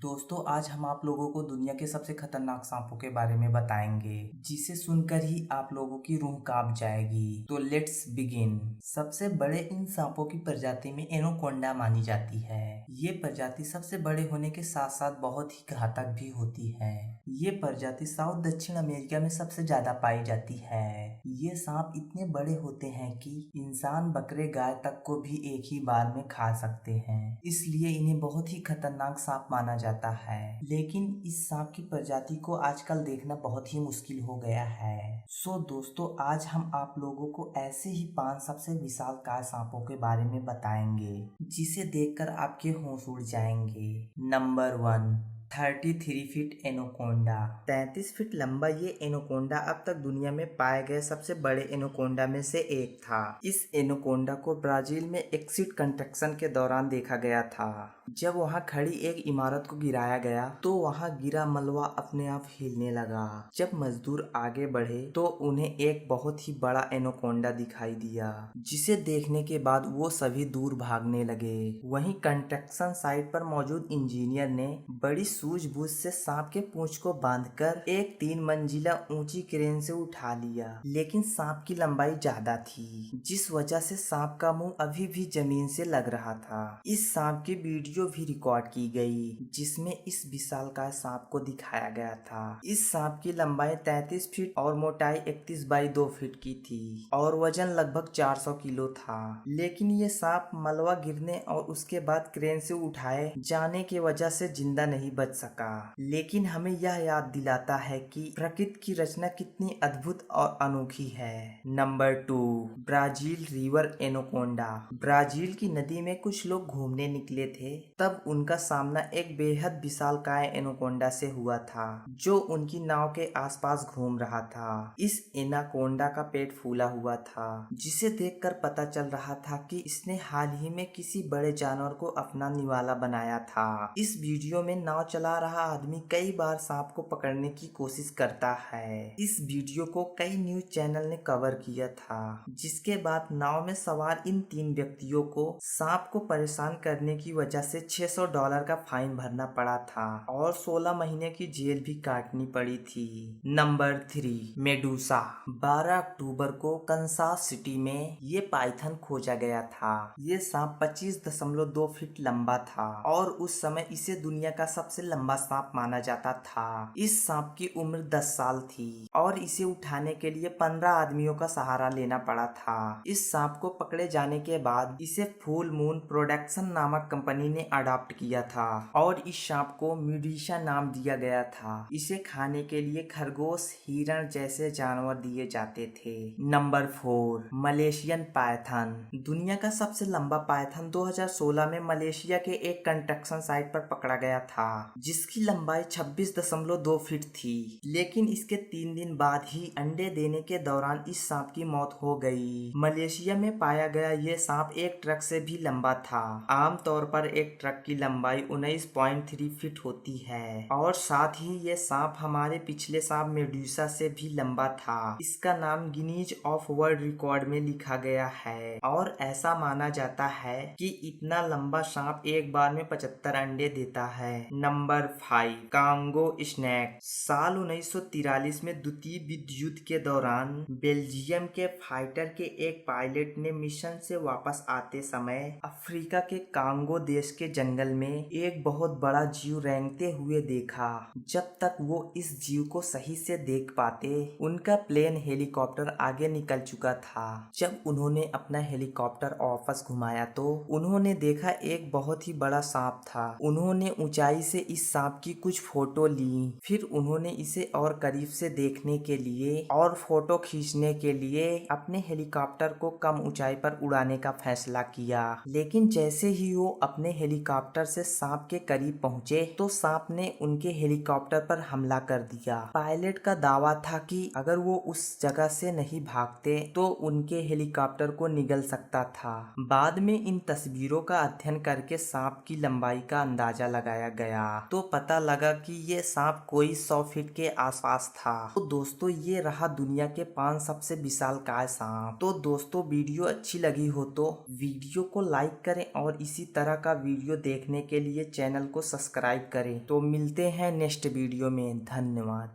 दोस्तों आज हम आप लोगों को दुनिया के सबसे खतरनाक सांपों के बारे में बताएंगे जिसे सुनकर ही आप लोगों की रूह कांप जाएगी। तो लेट्स बिगिन। सबसे बड़े इन सांपों की प्रजाति में एनोकोंडा मानी जाती है। ये प्रजाति सबसे बड़े होने के साथ साथ बहुत ही घातक भी होती है। ये प्रजाति साउथ दक्षिण अमेरिका में सबसे ज्यादा पाई जाती है। ये सांप इतने बड़े होते हैं कि इंसान बकरे गाय तक को भी एक ही बार में खा सकते हैं, इसलिए इन्हें बहुत ही खतरनाक सांप माना जाता है। लेकिन इस सांप की प्रजाति को आजकल देखना बहुत ही मुश्किल हो गया है। सो दोस्तों आज हम आप लोगों को ऐसे ही 5 सबसे विशालकाय सांपों के बारे में बताएंगे जिसे देखकर आपके होश उड़ जाएंगे। Number 1, 33 feet Anaconda. 33 फीट लंबा ये एनोकोंडा अब तक दुनिया में पाए गए सबसे बड़े एनोकोंडा में से एक था। इस एनोकोंडा को ब्राजील में एक्सीड कंस्ट्रक्शन के दौरान देखा गया था। जब वहां खड़ी एक इमारत को गिराया गया तो वहां गिरा मलबा अपने आप हिलने लगा। जब मजदूर आगे बढ़े तो उन्हें एक बहुत ही बड़ा एनोकोंडा दिखाई दिया, जिसे देखने के बाद वो सभी दूर भागने लगे। वहीं कंस्ट्रक्शन साइट पर मौजूद इंजीनियर ने बड़ी सूझबूझ से सांप के पूंछ को बांधकर एक 3 मंजिला ऊंची क्रेन से उठा लिया। लेकिन सांप की लंबाई ज्यादा थी, जिस वजह से सांप का मुंह अभी भी जमीन से लग रहा था। इस सांप की वीडियो भी रिकॉर्ड की गई, जिसमें इस विशालकाय सांप को दिखाया गया था। इस सांप की लंबाई 33 फीट और मोटाई 31 बाई 2 फीट की थी और वजन लगभग 400 किलो था। लेकिन ये सांप मलबा गिरने और उसके बाद क्रेन से उठाए जाने की वजह से जिंदा नहीं बच सका। लेकिन हमें यह याद दिलाता है कि प्रकृति की रचना कितनी अद्भुत और अनोखी है। Number 2, Brazil river Anaconda. Brazil की नदी में कुछ लोग घूमने निकले थे, तब उनका सामना एक बेहद विशालकाय एनोकोंडा से हुआ था, जो उनकी नाव के आसपास घूम रहा था। इस एनाकोंडा का पेट फूला हुआ था, जिसे देखकर पता चल रहा था कि इसने हाल ही में किसी बड़े जानवर को अपना निवाला बनाया था। इस वीडियो में नाव चला रहा आदमी कई बार सांप को पकड़ने की कोशिश करता है। इस वीडियो को कई न्यूज चैनल ने कवर किया था, जिसके बाद नाव में सवार इन 3 व्यक्तियों को सांप को परेशान करने की वजह से $600 का फाइन भरना पड़ा था और 16 महीने की जेल भी काटनी पड़ी थी। Number 3, Medusa. 12 अक्टूबर को कंसास सिटी में ये पाइथन खोजा गया था। ये सांप 25.2 फीट लंबा था और उस समय इसे दुनिया का सबसे लंबा सांप माना जाता था। इस सांप की उम्र 10 साल थी और इसे उठाने के लिए 15 आदमियों का सहारा लेना पड़ा था। इस सांप को पकड़े जाने के बाद इसे फुल मून प्रोडक्शन नामक कंपनी ने अडॉप्ट किया था और इस सांप को मेडूसा नाम दिया गया था। इसे खाने के लिए खरगोश, हिरण जैसे जानवर दिए जाते थे। Number 4, Malaysian Python. दुनिया का सबसे लंबा पायथन 2016 में मलेशिया के एक कंस्ट्रक्शन साइट पर पकड़ा गया था, जिसकी लंबाई 26.2 फीट थी। लेकिन इसके 3 दिन बाद ही अंडे देने के दौरान इस सांप की मौत हो गई। मलेशिया में पाया गया ये सांप एक ट्रक से भी लंबा था। आमतौर पर एक ट्रक की लंबाई 19.3 फीट होती है और साथ ही ये सांप हमारे पिछले सांप मेडूसा से भी लंबा था। इसका नाम गिनीज ऑफ वर्ल्ड रिकॉर्ड में लिखा गया है और ऐसा माना जाता है कि इतना लंबा सांप एक बार में 75 अंडे देता है। Number 5, Congo snake. साल 1943 में द्वितीय विश्व युद्ध के दौरान बेल्जियम के फाइटर के एक पायलट ने मिशन से वापस आते समय अफ्रीका के कांगो देश के जंगल में एक बहुत बड़ा जीव रेंगते हुए देखा। जब तक वो इस जीव को सही से देख पाते, उनका प्लेन हेलीकॉप्टर आगे निकल चुका था। जब उन्होंने अपना हेलीकॉप्टर वापस घुमाया तो उन्होंने देखा एक बहुत ही बड़ा सांप था। उन्होंने ऊंचाई से इस सांप की कुछ फोटो ली, फिर उन्होंने इसे और करीब से देखने के लिए और फोटो खींचने के लिए अपने हेलीकॉप्टर को कम ऊंचाई पर उड़ाने का फैसला किया। लेकिन जैसे ही वो अपने हेलीकॉप्टर से सांप के करीब पहुंचे तो सांप ने उनके हेलीकॉप्टर पर हमला कर दिया। पायलट का दावा था कि अगर वो उस जगह से नहीं भागते तो उनके हेलीकॉप्टर को निगल सकता था। बाद में इन तस्वीरों का अध्ययन करके सांप की लंबाई का अंदाजा लगाया गया तो पता लगा कि ये सांप कोई 100 फीट के आसपास था। तो दोस्तों ये रहा दुनिया के 5 सबसे विशालकाय सांप। तो दोस्तों वीडियो अच्छी लगी हो तो वीडियो को लाइक करें और इसी तरह का वीडियो वीडियो देखने के लिए चैनल को सब्सक्राइब करें। तो मिलते हैं नेक्स्ट वीडियो में। धन्यवाद।